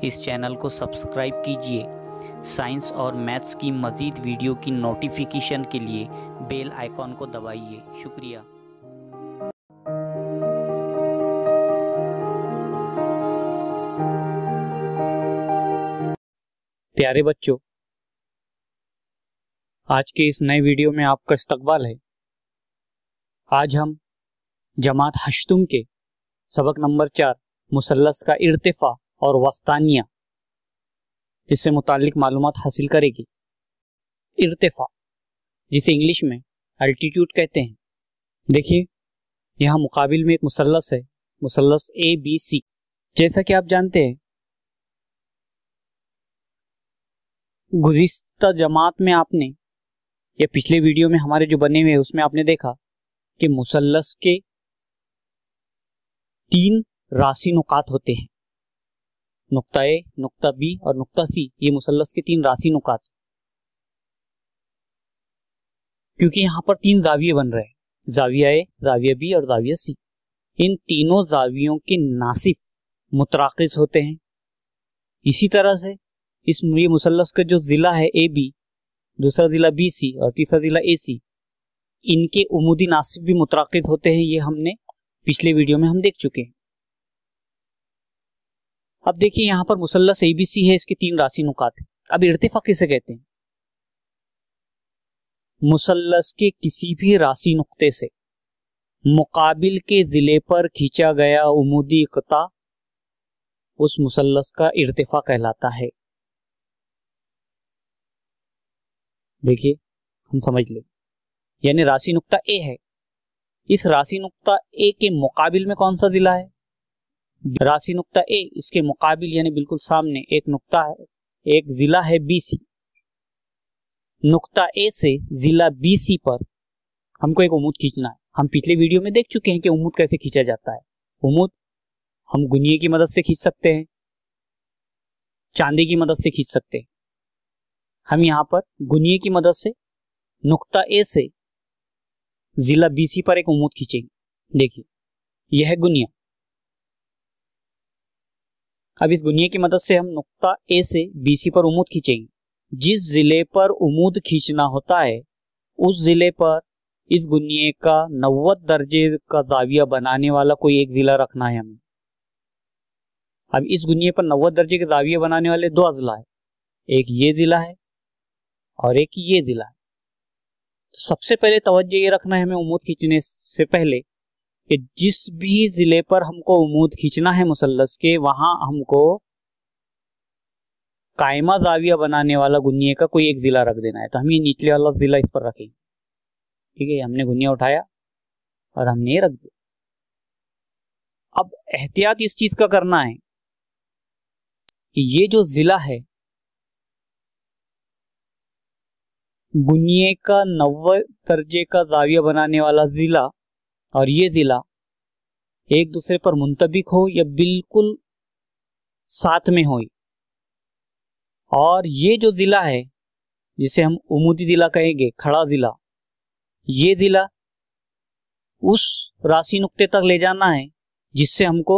इस चैनल को सब्सक्राइब कीजिए। साइंस और मैथ्स की मज़ीद वीडियो की नोटिफिकेशन के लिए बेल आइकॉन को दबाइए। शुक्रिया। प्यारे बच्चों, आज के इस नए वीडियो में आपका इस्तकबाल है। आज हम जमात हश्तुम के सबक नंबर 4 मुसल्लस का इर्तिफा और वस्तानिया, इससे मुताल्लिक मालूमात हासिल करेगी। इर्तिफा, जिसे इंग्लिश में अल्टीट्यूड कहते हैं। देखिए, यहाँ मुकाबिल में एक मुसल्लस है, मुसल्लस ABC। जैसा कि आप जानते हैं, गुज़िश्ता जमात में आपने या पिछले वीडियो में हमारे जो बने हुए हैं उसमें आपने देखा कि मुसल्लस के 3 रासी नुकात होते हैं। नुक्ता ए, नुक्ता बी और नुक्ता सी, ये मुसल्लस के 3 रासी नुकात। क्योंकि यहां पर 3 जाविये बन रहे हैं, जाविया ए, जाविया बी और जाविया सी। इन तीनों जावियों के नासिफ मुतराकिज होते हैं। इसी तरह से ये मुसल्लस का जो जिला है AB, दूसरा जिला BC और तीसरा जिला AC, इनके उमूदी नासिफ भी मुतराकिज होते हैं। ये हमने पिछले वीडियो में हम देख चुके हैं। अब देखिए, यहां पर मुसल्लस ABC है, इसके 3 रासी नुकात है। अब इर्तिफा किसे कहते हैं? मुसल्लस के किसी भी रासी नुक्ते से मुकाबिल के जिले पर खींचा गया उमूदी क़ता उस मुसल्लस का इर्तिफा कहलाता है। देखिए, हम समझ ले, यानी राशि नुक्ता ए है, इस राशि नुक्ता ए के मुकाबिल में कौन सा जिला है? राशि नुक्ता ए, इसके मुकाबिल यानी बिल्कुल सामने एक नुक्ता है, एक जिला है BC। नुक्ता ए से जिला BC पर हमको एक उमूद खींचना है। हम पिछले वीडियो में देख चुके हैं कि उमूद कैसे खींचा जाता है। उमूद हम गुनिये की मदद से खींच सकते हैं, चांदी की मदद से खींच सकते हैं। हम यहां पर गुनिये की मदद से नुक्ता ए से जिला BC पर एक उमूद खींचेंगे। देखिए, यह है गुनिया। अब इस गुनिये की मदद से हम नुक्ता ए से BC पर उमूद खींचेंगे। जिस जिले पर उमूद खींचना होता है उस जिले पर इस गुनिये का 90 दर्जे का जाविया बनाने वाला कोई एक जिला रखना है हमें। अब इस गुनिये पर 90 दर्जे के जाविया बनाने वाले 2 अजला है, एक ये जिला है और एक ये जिला है। तो सबसे पहले तवज्जो ये रखना है हमें उमूद खींचने से पहले कि जिस भी जिले पर हमको उमूद खींचना है मुसल्लस के, वहां हमको कायमा जाविया बनाने वाला गुनिये का कोई एक जिला रख देना है। तो हम ये निचले वाला जिला इस पर रखेंगे। ठीक है, हमने गुनिया उठाया और हमने ये रख दिया। अब एहतियात इस चीज का करना है कि ये जो जिला है, गुनिये का 90 दर्जे का जाविया बनाने वाला जिला और ये जिला एक दूसरे पर मुंतबिक हो या बिल्कुल साथ में हो। और ये जो जिला है जिसे हम उमूदी जिला कहेंगे, खड़ा जिला, ये जिला उस राशि नुक्ते तक ले जाना है जिससे हमको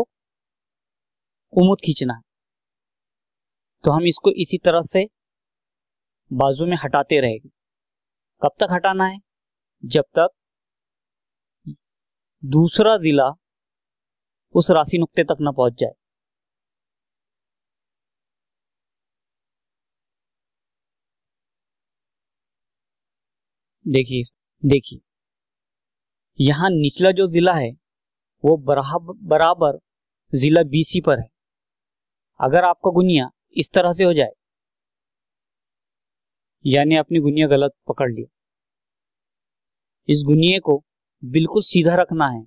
उमूद खींचना है। तो हम इसको इसी तरह से बाजू में हटाते रहेंगे। कब तक हटाना है? जब तक दूसरा जिला उस राशि नुक्ते तक न पहुंच जाए। देखिए, यहां निचला जो जिला है वो बराबर जिला BC पर है। अगर आपका गुनिया इस तरह से हो जाए, यानी आपने गुनिया गलत पकड़ लिया, इस गुनिये को बिल्कुल सीधा रखना है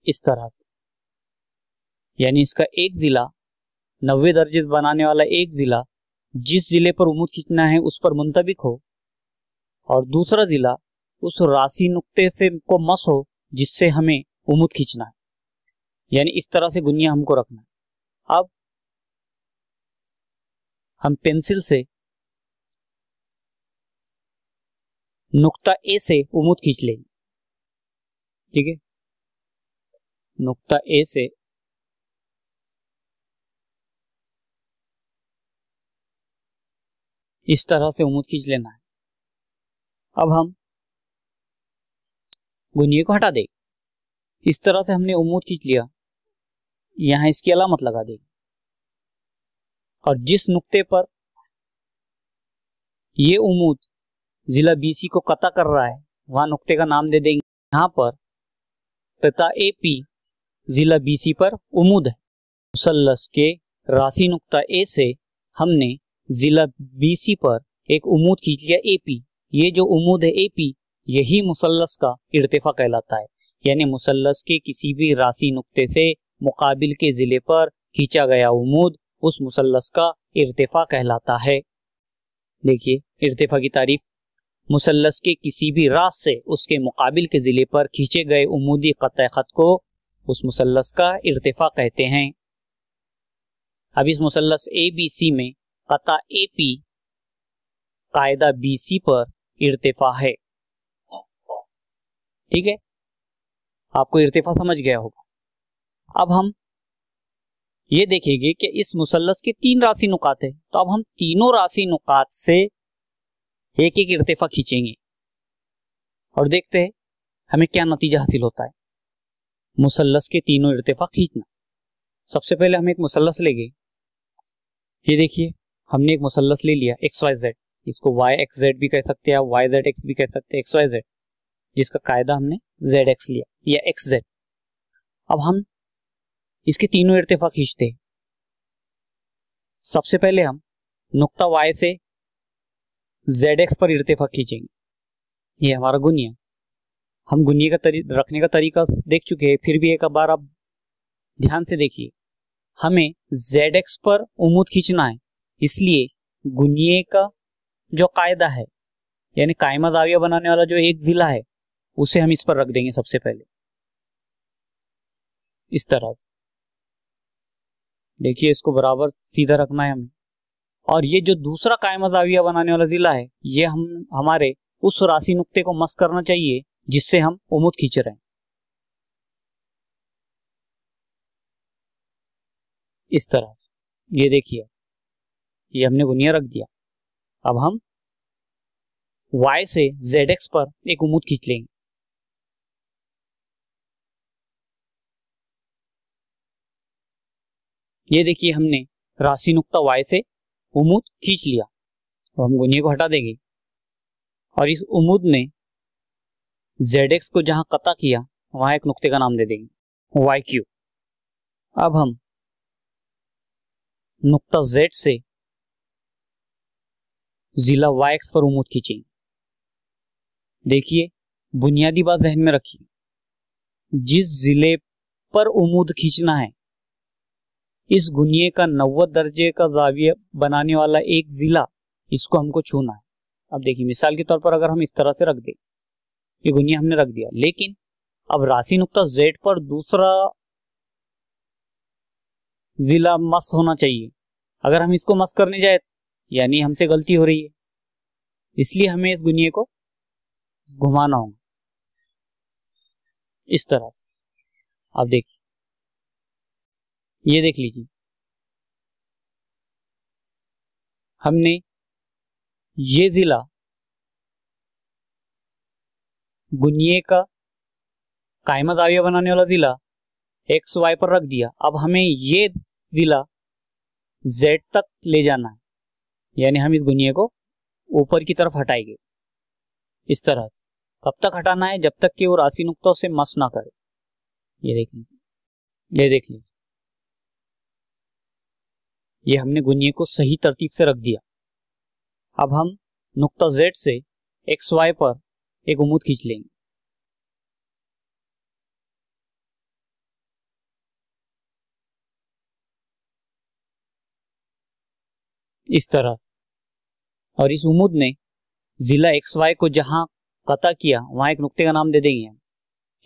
इस तरह से। यानी इसका एक जिला 90 दर्जे बनाने वाला एक जिला जिस जिले पर उमूद खींचना है उस पर मुंतबिक हो, और दूसरा जिला उस राशि नुक्ते से को मस हो जिससे हमें उमूद खींचना है। यानी इस तरह से गुनिया हमको रखना है। अब हम पेंसिल से नुक्ता ए से उमूद खींच लेंगे। ठीक है, नुक्ता ए से इस तरह से उम्मूद खींच लेना है। अब हम गुनिये को हटा दें। इस तरह से हमने उम्मूद खींच लिया, यहां इसकी अलामत लगा देंगे और जिस नुक्ते पर ये उम्मूद जिला बीसी को कता कर रहा है वहां नुक्ते का नाम दे देंगे। यहां पर पिता एपी जिला बीसी पर उम्मूद है। मुसल्लस के रासी नुक्ता ए से हमने जिला बीसी पर एक उम्मूद खींच लिया एपी। ये जो उम्मूद है एपी यही मुसल्लस का इर्तिफा कहलाता है, यानी मुसल्लस के किसी भी रासी नुक्ते से मुकाबिल के जिले पर खींचा गया उम्मूद उस मुसल्लस का इर्तिफा कहलाता है। देखिए इर्तिफा की तारीफ, मुसल्लस के किसी भी रास से उसके मुकाबिल के जिले पर खींचे गए उम्मूदी क़त्ए ख़त को उस मुसल्लस का इर्तिफा कहते हैं। अब इस मुसल्लस ए बी सी में क़ता ए पी कायदा बी सी पर इर्तिफा है। ठीक है, आपको इर्तिफा समझ गया होगा। अब हम ये देखेंगे कि इस मुसल्लस के 3 रासी नुकात है, तो अब हम तीनों रासी नुकात से एक एक इर्तिफा खींचेंगे और देखते हैं हमें क्या नतीजा हासिल होता है। मुसल्लस के तीनों इर्तिफा खींचना। सबसे पहले हम एक मुसल्लस लेंगे। ये देखिए हमने एक मुसल्लस ले लिया XYZ, इसको YXZ भी कह सकते हैं, YZX भी कह सकते हैं, XYZ, जिसका कायदा हमने ZX लिया या XZ। अब हम इसके तीनों इर्तिफा खींचते हैं। सबसे पहले हम नुक्ता Y से ZX पर इर्तिफा खींचेंगे। ये हमारा गुनिया, हम गुनिये का रखने का तरीका देख चुके हैं, फिर भी एक बार आप ध्यान से देखिए। हमें ZX पर उम्मूद खींचना है, इसलिए गुनिये का जो कायदा है यानी कायमा दाविया बनाने वाला जो एक जिला है उसे हम इस पर रख देंगे सबसे पहले, इस तरह से। देखिए इसको बराबर सीधा रखना है हमें। और ये जो दूसरा कायमा दाविया बनाने वाला जिला है ये हम हमारे उस रासी नुक्ते को मस करना चाहिए जिससे हम उम्मूद खींच रहे हैं, इस तरह से। ये देखिए ये हमने गुनिया रख दिया। अब हम Y से ZX पर एक उम्मूद खींच लेंगे। ये देखिए हमने राशि नुक्ता Y से उम्मूद खींच लिया, तो हम गुनिये को हटा देंगे और इस उम्मूद ने ZX को जहां कता किया वहां एक नुक्ते का नाम दे देंगे YQ। अब हम नुक्ता Z से जिला YX पर उम्मूद खींचेंगे। देखिए बुनियादी बात जहन में रखिए, जिस जिले पर उम्मूद खींचना है इस गुनिये का 90 दर्जे का जाविया बनाने वाला एक जिला, इसको हमको छूना है। अब देखिए मिसाल के तौर पर अगर हम इस तरह से रख दें, ये गुनिया हमने रख दिया, लेकिन अब राशि नुक्ता Z पर दूसरा जिला मस होना चाहिए। अगर हम इसको मस करने जाए यानी हमसे गलती हो रही है, इसलिए हमें इस गुनिये को घुमाना होगा इस तरह से। अब देखिए ये देख लीजिए हमने ये जिला गुनिये का कायमा दाविया बनाने वाला जिला XY पर रख दिया। अब हमें ये जिला Z तक ले जाना है, यानी हम इस गुनिये को ऊपर की तरफ हटाएंगे इस तरह से। कब तक हटाना है? जब तक कि वो राशि नुक्ता से मस ना करे। ये देख लीजिए, ये देख लीजिए, ये हमने गुनिये को सही तरतीब से रख दिया। अब हम नुक्ता Z से XY पर एक उम्मूद खींच लेंगे। इस तरह से, और इस उम्मूद ने जिला XY को जहां कता किया वहां एक नुक्ते का नाम दे देंगे हम।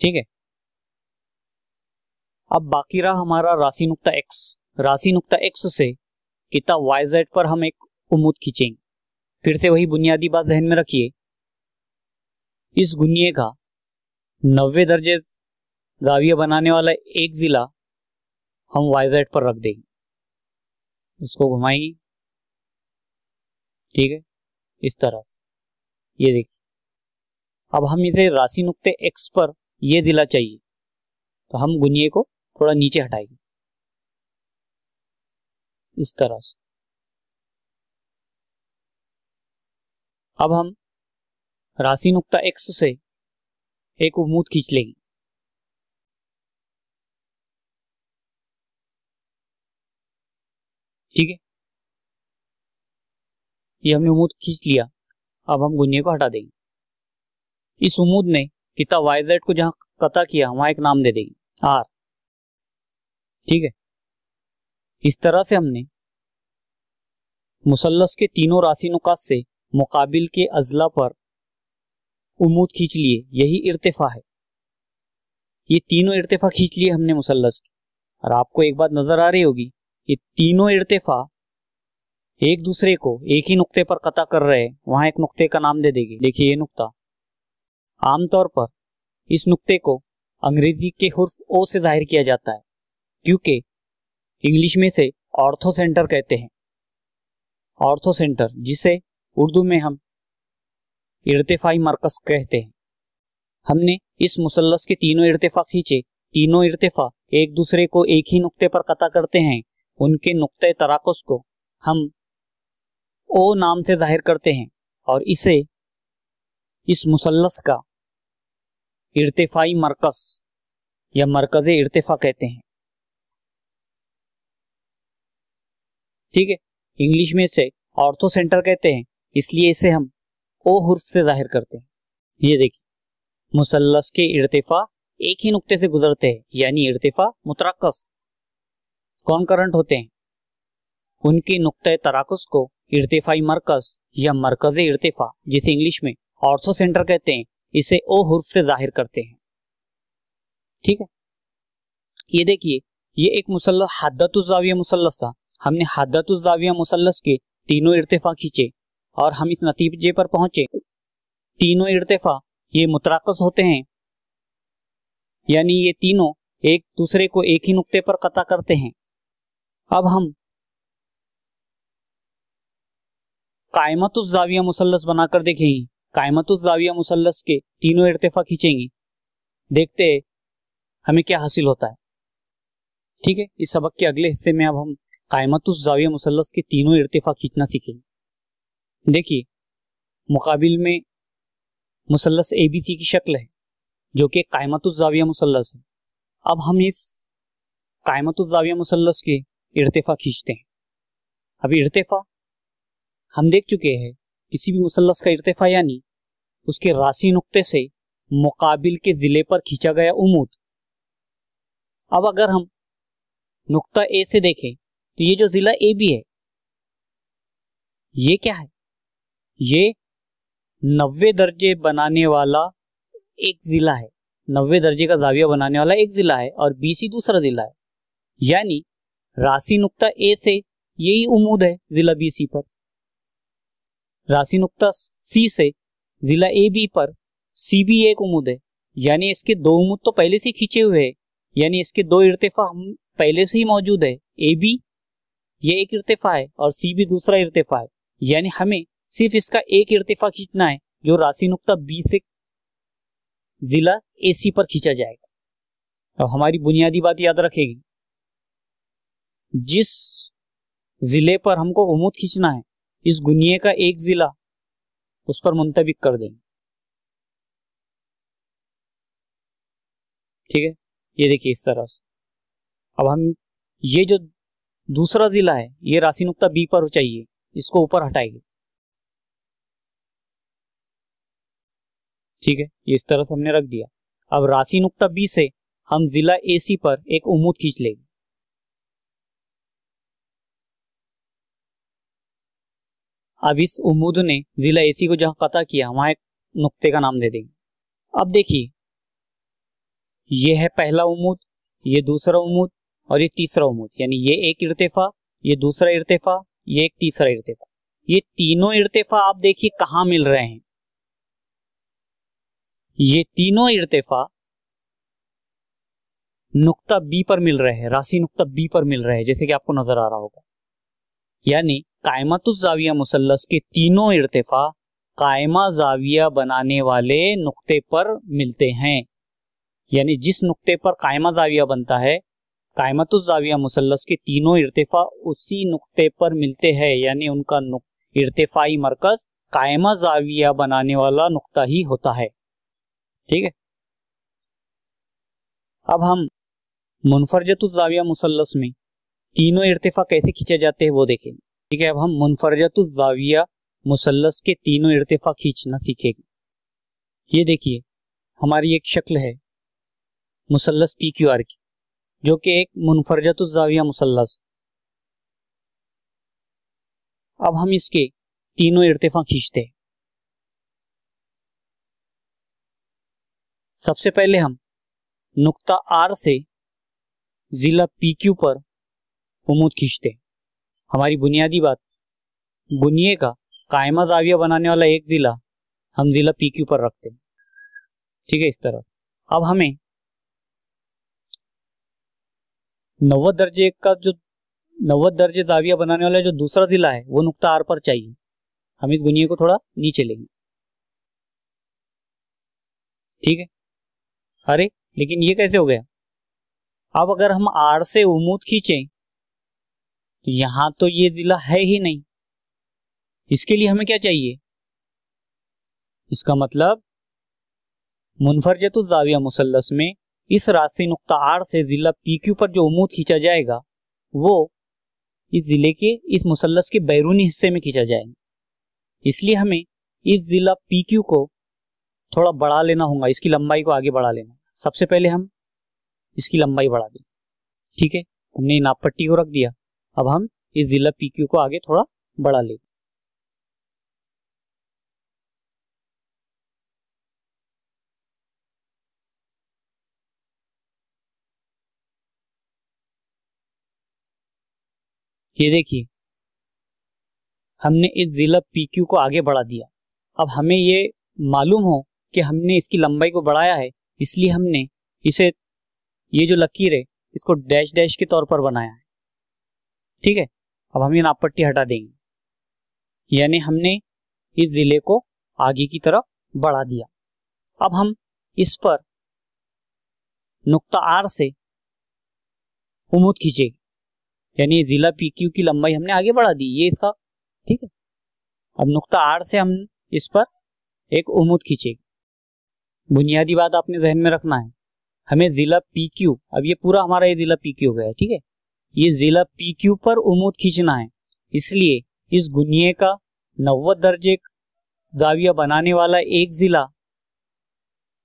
ठीक है, अब बाकी रहा हमारा राशि नुक्ता X। राशि नुक्ता X से किता YZ पर हम एक उम्मूद खींचेंगे। फिर से वही बुनियादी बात जहन में रखिए, इस गुनिये का 90 दर्जे जाविया बनाने वाला एक जिला हम YZ पर रख देंगे, इसको घुमाएंगे। ठीक है, इस तरह से, ये देखिए। अब हम इसे राशि नुक्ते x पर ये जिला चाहिए, तो हम गुनिये को थोड़ा नीचे हटाएंगे इस तरह से। अब हम राशि नुक्ता x से एक उम्मूद खींच लेंगे। ठीक है, ये हमने उम्मूद खींच लिया। अब हम गुनिये को हटा देंगे। इस उम्मूद ने किता YZ को जहां कता किया वहां एक नाम दे देंगे R। ठीक है, इस तरह से हमने मुसल्लस के तीनों राशि नुकात से मुकाबिल के अजला पर उम्मूद खींच लिए। यही इर्तिफा है। ये तीनों इर्तिफा खींच लिए हमने मुसल्लस की। और आपको एक बात नजर आ रही होगी, ये तीनों इर्तिफा एक दूसरे को एक ही नुक्ते पर कता कर रहे हैं, वहां एक नुक्ते का नाम दे देंगे। देखिए ये नुक्ता, आमतौर पर इस नुक्ते को अंग्रेजी के हुर्फ ओ से जाहिर किया जाता है, क्योंकि इंग्लिश में से ऑर्थो सेंटर कहते हैं। ऑर्थो सेंटर, जिसे उर्दू में हम इर्तिफाई मरकज कहते हैं। हमने इस मुसल्लस के तीनों इर्तिफा खींचे। तीनों इर्तिफा एक दूसरे को एक ही नुक्ते पर कता करते हैं। उनके नुक्ते तराकुस को हम ओ नाम से जाहिर करते हैं और इसे इस मुसल्लस का इर्तिफाई मरकज या मरकज इर्तिफा कहते हैं। ठीक है, इंग्लिश में इसे ऑर्थो सेंटर कहते हैं, इसलिए इसे हम ओ हुर्फ से जाहिर करते हैं। ये देखिए, मुसल्लस के इर्तिफा एक ही नुक्ते से गुजरते हैं, यानी इर्तिफा मुतरक्कस कॉन्करेंट होते हैं। उनके नुक्ते तराकुस को इर्तिफाई मरकज या मरकज इर्तिफा, जिसे इंग्लिश में ऑर्थो सेंटर कहते हैं, इसे ओ हुर्फ से जाहिर करते हैं। ठीक है, ये देखिए, ये एक मुसल्लस हद्दतुज़ ज़ाविया मुसल्लस था। हमने हद्दतुज़ ज़ाविया मुसल्लस के तीनों इर्तिफा खींचे और हम इस नतीजे पर पहुंचे, तीनों इर्तिफा ये मुतराकस होते हैं, यानी ये तीनों एक दूसरे को एक ही नुक्ते पर कता करते हैं। अब हम कायमतुज़ ज़ाविया मुसल्लस बनाकर देखेंगे। कायमतुज़ ज़ाविया मुसल्लस के तीनों इर्तिफा खींचेंगे, देखते हैं हमें क्या हासिल होता है। ठीक है, इस सबक के अगले हिस्से में अब हम कायमतुज़ ज़ाविया मुसल्लस के तीनों इर्तिफा खींचना सीखेंगे। देखिए, मुकाबिल में मुसल्लस ABC की शक्ल है, जो कि कायमतुज़ ज़ाविया मुसल्लस है। अब हम इस कायमतुज़ ज़ाविया मुसल्लस के इर्तिफा खींचते हैं। अब इर्तिफा हम देख चुके हैं, किसी भी मुसल्लस का इर्तिफा यानी उसके राशि नुक्ते से मुकाबिल के जिले पर खींचा गया उम्मूद। अब अगर हम नुक्ता ए से देखें तो ये जो जिला ए बी है, ये क्या है? ये 90 दर्जे बनाने वाला एक जिला है। 90 दर्जे का जाविया बनाने वाला एक जिला है और BC दूसरा जिला है, यानी राशि नुक्ता ए से यही उम्मूद है जिला BC पर। राशि नुक्ता C से जिला AB पर CB एक उम्मूद है, यानी इसके दो उम्मूद तो पहले से खींचे हुए हैं, यानी इसके दो इर्तिफा हम पहले से ही मौजूद है। AB ये एक इर्तिफा है और CB दूसरा इर्तिफा है, यानी हमें सिर्फ इसका एक इर्तिफा खींचना है, जो राशि नुक्ता B से जिला AC पर खींचा जाएगा। अब हमारी बुनियादी बात याद रखेगी, जिस जिले पर हमको उम्मूद खींचना है, इस गुनिये का एक जिला उस पर मुंतबिक कर देंगे। ठीक है, ये देखिए इस तरह से। अब हम ये जो दूसरा जिला है, ये राशि नुक्ता B पर चाहिए, इसको ऊपर हटाएंगे। ठीक है, ये इस तरह से हमने रख दिया। अब राशि नुक्ता B से हम जिला AC पर एक उम्मूद खींच लेंगे। अब इस उम्मूद ने जिला AC को जहां कता किया वहां एक नुक्ते का नाम दे देंगे। अब देखिए, ये है पहला उम्मूद, ये दूसरा उम्मूद और ये तीसरा उम्मूद, यानी ये एक इर्तिफा, ये दूसरा इर्तिफा, ये एक तीसरा इर्तिफा। ये तीनों इर्तिफा आप देखिए कहां मिल रहे हैं। ये तीनों इर्तिफा नुक्ता B पर मिल रहे हैं, राशि नुक्ता B पर मिल रहे हैं, जैसे कि आपको नजर आ रहा होगा। यानी कायमतुज जाविया मुसल्लस के तीनों इर्तिफा कायमा जाविया बनाने वाले नुक्ते पर मिलते हैं। यानी जिस नुक्ते पर कायमा जाविया बनता है, कायमतुज जाविया मुसल्लस के तीनों इर्तिफा उसी नुक्ते पर मिलते हैं, यानी उनका इर्तिफाई मरकज कायमा जाविया बनाने वाला नुक्ता ही होता है। ठीक है, अब हम मुनफरजतुज जाविया मुसल्लस में तीनों इर्तिफा कैसे खींचे जाते हैं वो देखेंगे। ठीक है, अब हम मुनफरजतुज जाविया मुसल्लस के तीनों इर्तिफा खींचना सीखेंगे। ये देखिए हमारी एक शक्ल है मुसल्लस PQR की, जो कि एक मुनफरजतुज जाविया मुसल्लस। अब हम इसके तीनों इर्तिफा खींचते हैं। सबसे पहले हम नुक्ता R से जिला PQ पर उमूद खींचते हैं। हमारी बुनियादी बात, बुनिये का कायमा जाविया बनाने वाला एक जिला हम जिला PQ पर रखते हैं। ठीक है, इस तरह। अब हमें 90 दर्जे जाविया बनाने वाला जो दूसरा जिला है वो नुक्ता R पर चाहिए। हम इस बुनिये को थोड़ा नीचे लेंगे। ठीक है, अरे लेकिन ये कैसे हो गया? अब अगर हम R से उमूद खींचें तो यहां तो ये जिला है ही नहीं। इसके लिए हमें क्या चाहिए? इसका मतलब मुनफरजतुज जाविया मुसल्लस में इस राशि नुक्ता R से जिला PQ पर जो उमूद खींचा जाएगा वो इस जिले के इस मुसल्लस के बैरूनी हिस्से में खींचा जाएगा। इसलिए हमें इस जिला PQ को थोड़ा बढ़ा लेना होगा, इसकी लंबाई को आगे बढ़ा लेना। सबसे पहले हम इसकी लंबाई बढ़ा दें। ठीक है, हमने नाप पट्टी को रख दिया। अब हम इस जिला PQ को आगे थोड़ा बढ़ा लेंगे। ये देखिए हमने इस जिला PQ को आगे बढ़ा दिया। अब हमें ये मालूम हो कि हमने इसकी लंबाई को बढ़ाया है, इसलिए हमने इसे, ये जो लकीर है इसको डैश डैश के तौर पर बनाया है। ठीक है, अब हम ये नाप पट्टी हटा देंगे, यानी हमने इस जिले को आगे की तरफ बढ़ा दिया। अब हम इस पर नुक्ता R से उमूद खींचेंगे, यानी जिला PQ की लंबाई हमने आगे बढ़ा दी, ये इसका। ठीक है, अब नुक्ता R से हम इस पर एक उमूद खींचेंगे। बुनियादी बात आपने जहन में रखना है, हमें जिला PQ, अब ये पूरा हमारा ये जिला PQ हो गया। ठीक है, ये जिला PQ पर उमूद खींचना है, इसलिए इस गुनिये का 90 दर्जे जाविया बनाने वाला एक जिला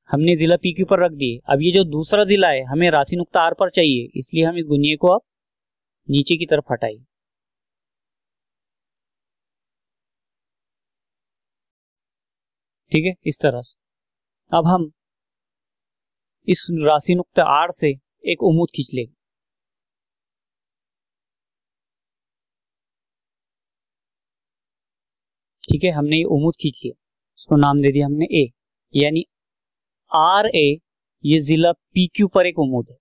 हमने जिला PQ पर रख दिए। अब ये जो दूसरा जिला है हमें राशि नुक्ता R पर चाहिए, इसलिए हम इस गुनिये को अब नीचे की तरफ हटाइए। ठीक है, इस तरह से। अब हम इस राशि नुक्ता R से एक उमूद खींच लेंगे। ठीक है, हमने ये उमूद खींच लिया, इसको नाम दे दिया हमने A, यानी RA ये जिला PQ पर एक उमूद है।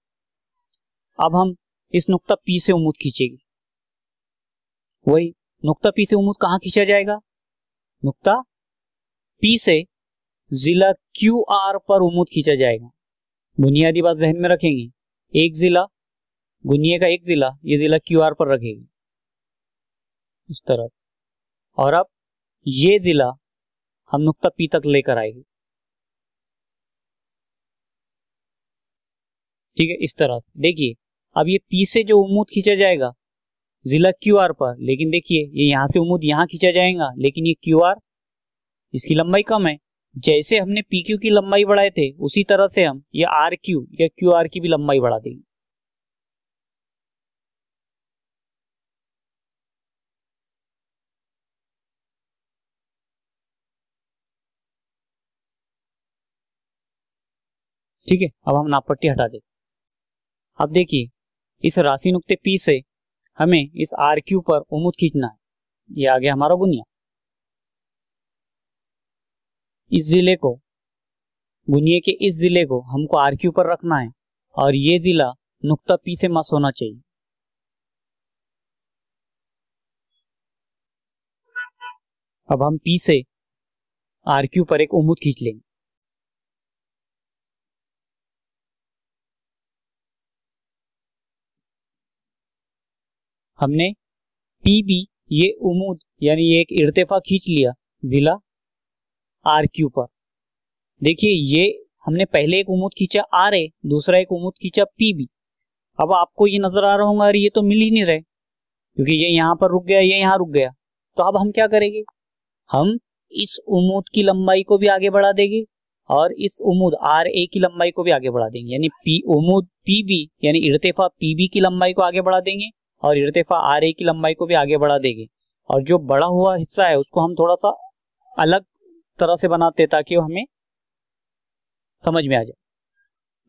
अब हम इस नुक्ता P से उमूद खींचेंगे। वही नुक्ता P से उमूद कहां खींचा जाएगा? नुक्ता P से जिला QR पर उमूद खींचा जाएगा। बुनियादी बात जहन में रखेंगे, एक जिला, गुनिये का एक जिला, ये जिला QR पर रखेंगे इस तरह, और अब ये जिला हम नुक्ता P तक लेकर आएंगे। ठीक है, इस तरह से। देखिए अब ये P से जो उमूद खींचा जाएगा जिला QR पर, लेकिन देखिए ये यहां से उमूद यहां खींचा जाएगा, लेकिन ये QR इसकी लंबाई कम है। जैसे हमने PQ की लंबाई बढ़ाए थे उसी तरह से हम ये RQ या QR की भी लंबाई बढ़ा देंगे। ठीक है, अब हम नाप पट्टी हटा देते। अब देखिए इस राशि नुक्ते P से हमें इस RQ पर उमूद खींचना है। ये आ गया हमारा गुनिया। इस जिले को, गुनिये के इस जिले को हमको RQ पर रखना है, और ये जिला नुक्ता P से मस होना चाहिए। अब हम P से RQ पर एक उम्मीद खींच लेंगे। हमने PB ये उम्मीद यानी ये एक इर्तिफा खींच लिया जिला RQ पर। देखिए ये हमने पहले एक उम्मीद खींचा RA, दूसरा एक उम्मीद खींचा PB। अब आपको ये नजर आ रहा होगा अरे ये तो मिल ही नहीं रहे, क्योंकि ये यहाँ पर रुक गया, ये यहाँ रुक गया। तो अब हम क्या करेंगे, हम इस उम्मीद की लंबाई को भी आगे बढ़ा देंगे और इस उम्मीद RA की लंबाई को भी आगे बढ़ा देंगे, यानी उम्मीद PB यानी इर्तिफा PB की लंबाई को आगे बढ़ा देंगे और इर्तिफा RA की लंबाई को भी आगे बढ़ा देंगे। और जो बड़ा हुआ हिस्सा है उसको हम थोड़ा सा अलग तरह से बनाते हैं ताकि वो हमें समझ में आ जाए।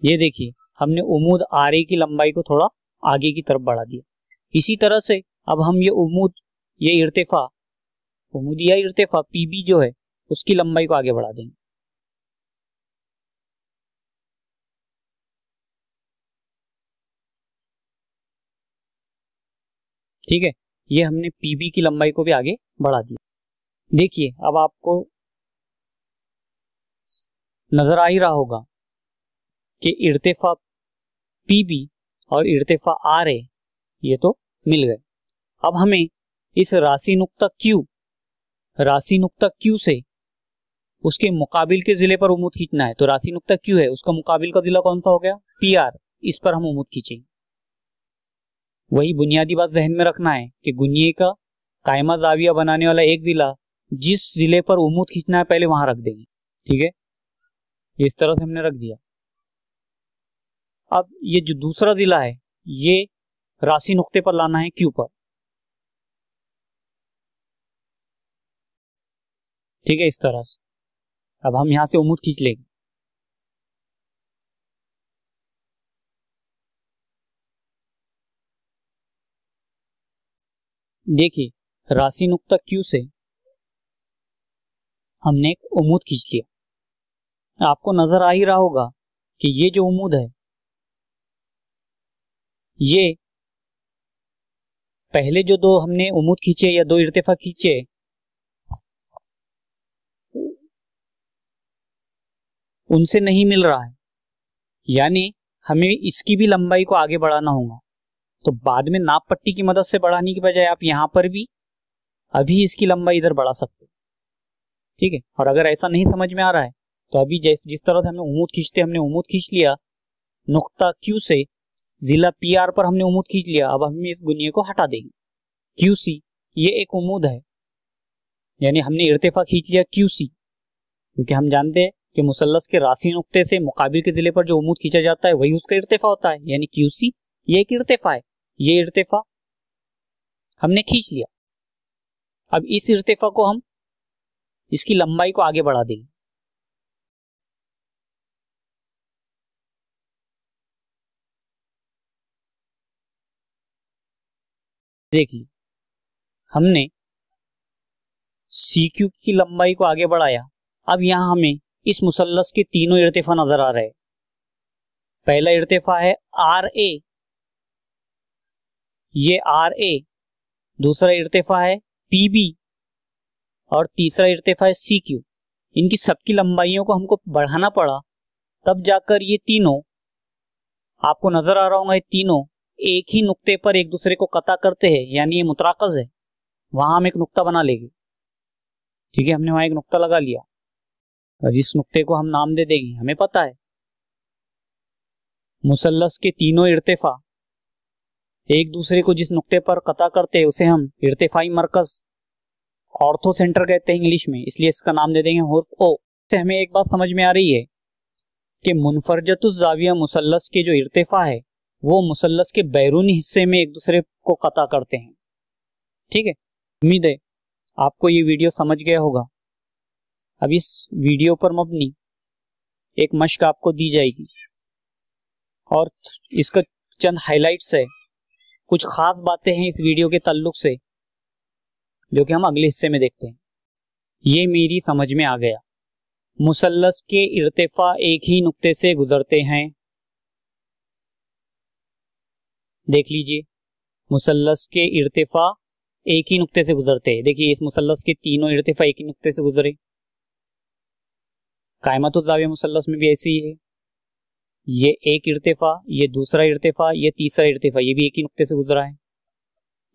ये देखिए हमने उम्मीद RA की लंबाई को थोड़ा आगे की तरफ बढ़ा दिया। इसी तरह से अब हम ये उम्मीद या इर्तिफा PB जो है उसकी लंबाई को आगे बढ़ा देंगे। ठीक है, ये हमने PB की लंबाई को भी आगे बढ़ा दिया। देखिए अब आपको नजर आ ही रहा होगा कि इर्तिफा PB और इर्तिफा RA ये तो मिल गए। अब हमें इस राशि नुक्ता Q से उसके मुकाबिल के जिले पर उम्मीद खींचना है। तो राशि नुक्ता Q है, उसका मुकाबिल का जिला कौन सा हो गया, PR। इस पर हम उम्मीद खींचेंगे। वही बुनियादी बात जहन में रखना है कि गुनिये का कायमा जाविया बनाने वाला एक जिला जिस जिले पर उम्मीद खींचना है पहले वहां रख देंगे। ठीक है, इस तरह से हमने रख दिया। अब ये जो दूसरा जिला है ये राशि नुक्ते पर लाना है Q पर। ठीक है, इस तरह से अब हम यहां से उम्मीद खींच लेंगे। देखिए राशि नुक्ता Q से हमने एक उम्मीद खींच लिया। आपको नजर आ ही रहा होगा कि ये जो उम्मीद है ये पहले जो दो हमने उम्मीद खींचे या दो इर्तिफा खींचे उनसे नहीं मिल रहा है, यानी हमें इसकी भी लंबाई को आगे बढ़ाना होगा। तो बाद में नाप पट्टी की मदद से बढ़ाने की बजाय आप यहां पर भी अभी इसकी लंबाई इधर बढ़ा सकते हो। ठीक है, और अगर ऐसा नहीं समझ में आ रहा है तो अभी जिस तरह से हमें उम्मीद खींचते हमने उम्मीद खींच लिया नुक्ता Q से जिला PR पर हमने उम्मीद खींच लिया। अब हम इस गुनिये को हटा देंगे। QC ये एक उम्मीद है, यानी हमने इर्तिफा खींच लिया QC, क्योंकि हम जानते हैं कि मुसल्लस के राशि नुक्ते से मुकाबिल के जिले पर जो उम्मीद खींचा जाता है वही उसका इर्तिफा होता है, यानी QC ये एक इर्तिफा है। ये इर्तिफा हमने खींच लिया। अब इस इर्तिफा को हम इसकी लंबाई को आगे बढ़ा देंगे। देखिए हमने CQ की लंबाई को आगे बढ़ाया। अब यहां हमें इस मुसल्लस के तीनों इर्तिफा नजर आ रहे हैं। पहला इर्तिफा है RA, ये RA, दूसरा इर्तिफा है PB और तीसरा इर्तिफा है CQ। इनकी सबकी लंबाइयों को हमको बढ़ाना पड़ा, तब जाकर ये तीनों आपको नजर आ रहा होगा, ये तीनों एक ही नुक्ते पर एक दूसरे को कता करते हैं, यानी ये मुतराकज है। वहां हम एक नुक्ता बना लेंगे। ठीक है, हमने वहां एक नुक्ता लगा लिया और इस नुक्ते को हम नाम दे देंगे। हमें पता है मुसल्लस के तीनों इर्तिफा एक दूसरे को जिस नुक्ते पर कता करते हैं उसे हम इर्तिफाई मरकज ऑर्थो सेंटर कहते हैं इंग्लिश में, इसलिए इसका नाम दे देंगे हुर्फ O। से हमें एक बात समझ में आ रही है कि मुनफरजतुज जाविया मुसल्लस के जो इर्तिफा है वो मुसल्लस के बैरूनी हिस्से में एक दूसरे को कता करते हैं। ठीक है, उम्मीद है आपको ये वीडियो समझ गया होगा। अब इस वीडियो पर मबनी एक मश्क आपको दी जाएगी और इसका चंद हाइलाइट्स है, कुछ खास बातें हैं इस वीडियो के ताल्लुक से जो कि हम अगले हिस्से में देखते हैं। ये मेरी समझ में आ गया, मुसल्लस के इर्तिफा एक ही नुक्ते से गुजरते हैं। देख लीजिए, मुसल्लस के इर्तिफा एक ही नुक्ते से गुजरते हैं। देखिए इस मुसल्लस के तीनों इर्तिफा एक ही नुक्ते से गुजरे। कायमतुज़ ज़ाविया मुसल्लस में भी ऐसे ही है, ये एक इर्तिफा, ये दूसरा इर्तिफा, ये तीसरा इर्तिफा, ये भी एक ही नुक्ते से गुजरा है।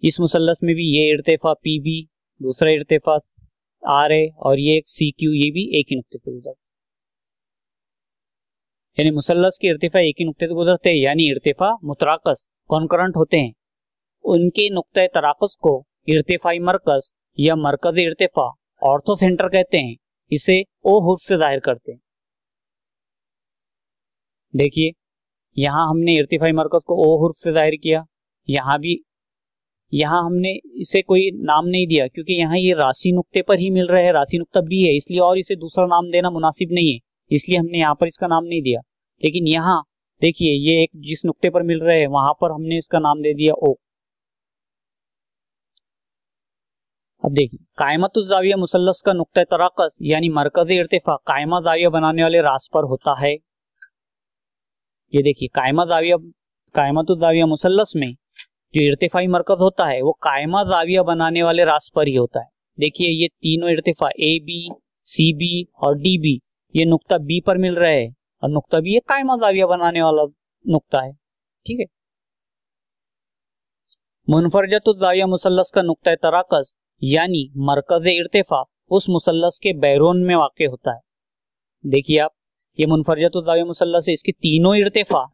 इस मुसल्लस में भी ये इर्तिफा पी बी, दूसरा इर्तिफा आर ए और ये एक सी क्यू, ये भी एक ही नुक्ते से गुजरते, यानी मुसल्लस के इर्तिफा एक ही नुक्ते से गुजरते हैं, यानी इर्तिफा मुतराकस कॉन्करेंट होते हैं। उनके नुक्ते तराकस को इर्तिफाई मरकज या मरकज इर्तिफा ऑर्थो सेंटर कहते हैं। इसे ओ हुर्फ से जाहिर करते हैं। देखिए यहां हमने इर्तिफाई मरकज को ओ हुर्फ से जाहिर किया, यहां हमने इसे कोई नाम नहीं दिया क्योंकि यहाँ ये राशि नुक्ते पर ही मिल रहा है, राशि नुक्ता बी है, इसलिए और इसे दूसरा नाम देना मुनासिब नहीं है, इसलिए हमने यहाँ पर इसका नाम नहीं दिया। लेकिन यहाँ देखिए ये एक जिस नुक्ते पर मिल रहे हैं वहां पर हमने इसका नाम दे दिया ओ। अब देखिए कायमतुज़ ज़ाविया मुसल्लस का नुक्ता तराकस यानी मरकज़ी इर्तिफा कायमा ज़ाविया बनाने वाले रास पर होता है। ये देखिए कायमतुज़ ज़ाविया मुसल्लस में जो इर्तिफाई मरकज होता है वो कायमा ज़ाविया बनाने वाले रास पर ही होता है। देखिए ये तीनों इर्तिफा ए बी, सी बी और डी बी ये नुक्ता बी पर मिल रहे हैं और नुक्ता बी ये कायमा ज़ाविया बनाने वाला नुक्ता है। ठीक है। मुनफरजतुज़ ज़ाविया मुसल्लस का नुक्ता तराकस यानी मरकज इर्तिफा उस मुसल्लस के बैरून में वाक़ होता है। देखिए आप ये मुनफरजतुज़ ज़ाविया मुसल्लस है, इसके तीनों इर्तिफा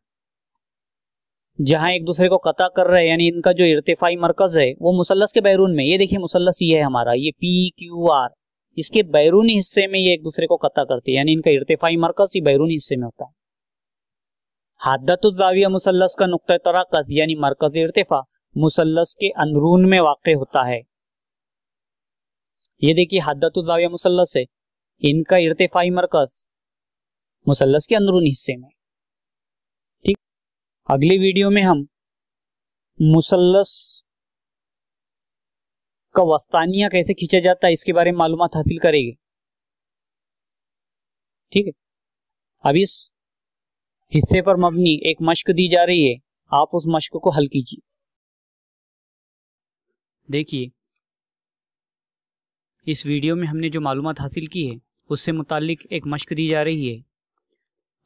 जहां एक दूसरे को कता कर रहे हैं यानी इनका जो इर्तिफाई मरकज है वो मुसल्लस के बैरून में, ये देखिए मुसल्लस ये है हमारा, ये पी क्यू आर, इसके बैरूनी हिस्से में ये एक दूसरे को कता करते हैं यानी इनका इर्तिफाई मरकज ही बैरूनी हिस्से में होता है। हद्दतुज़ ज़ाविया मुसल्लस का नुक्ता तराकस यानी मरकज इर्तिफा मुसल्लस के अंदरून में वाक़ होता है। ये देखिए हद्दतुज़ ज़ाविया मुसल्लस है, इनका इर्तिफाई मरकज मुसल्लस के अंदरूनी हिस्से में। ठीक, अगली वीडियो में हम मुसल्लस का वस्तानिया कैसे खींचा जाता है इसके बारे में मालूमात हासिल करेंगे। ठीक है, अब इस हिस्से पर मबनी एक मश्क दी जा रही है, आप उस मश्क को हल कीजिए। देखिए इस वीडियो में हमने जो मालूमात हासिल की है उससे मुताल्लिक एक मश्क दी जा रही है।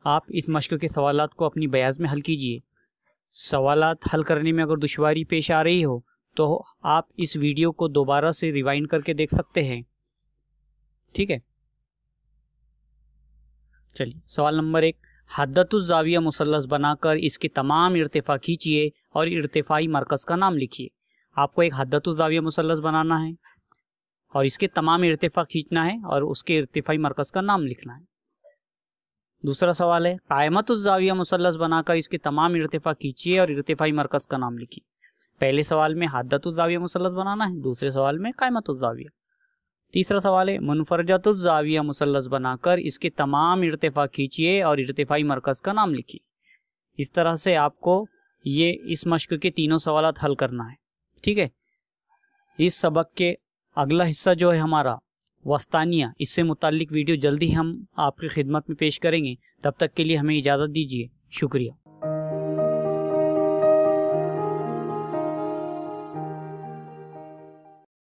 आप इस मश्क के सवालात को अपनी बयाज में हल कीजिए। सवालात हल करने में अगर दुश्वारी पेश आ रही हो तो आप इस वीडियो को दोबारा से रिवाइंड करके देख सकते हैं। ठीक है, चलिए सवाल नंबर 1, हद्दतुज़ ज़ाविया मुसल्लस बनाकर इसके तमाम इर्तिफा खींचिए और इर्तिफाई मरकज़ का नाम लिखिए। आपको एक हद्दतुज़ ज़ाविया मुसल्लस बनाना है और इसके तमाम इर्तिफा खींचना है और उसके इर्तिफाई मरकज़ का नाम लिखना है। दूसरा सवाल है कायमतुज़ ज़ाविया मुसल्लस बनाकर इसके तमाम इर्तिफा खींचिए और इर्तिफाई मरकज़ का नाम लिखिए। पहले सवाल में हद्दतुज़ ज़ाविया मुसल्लस बनाना है, दूसरे सवाल में कायमतुज़ ज़ाविया। तीसरा सवाल है मुनफरजतुज़ ज़ाविया मुसल्लस बनाकर इसके तमाम इर्तिफा खींचिए और इर्तिफाई मरकज़ का नाम लिखिए। इस तरह से आपको ये इस मश्क के तीनों सवालात हल करना है। ठीक है, इस सबक के अगला हिस्सा जो है हमारा वस्तानिया, इससे मुताल्लिक वीडियो जल्दी हम आपकी खिदमत में पेश करेंगे। तब तक के लिए हमें इजाज़त दीजिए। शुक्रिया।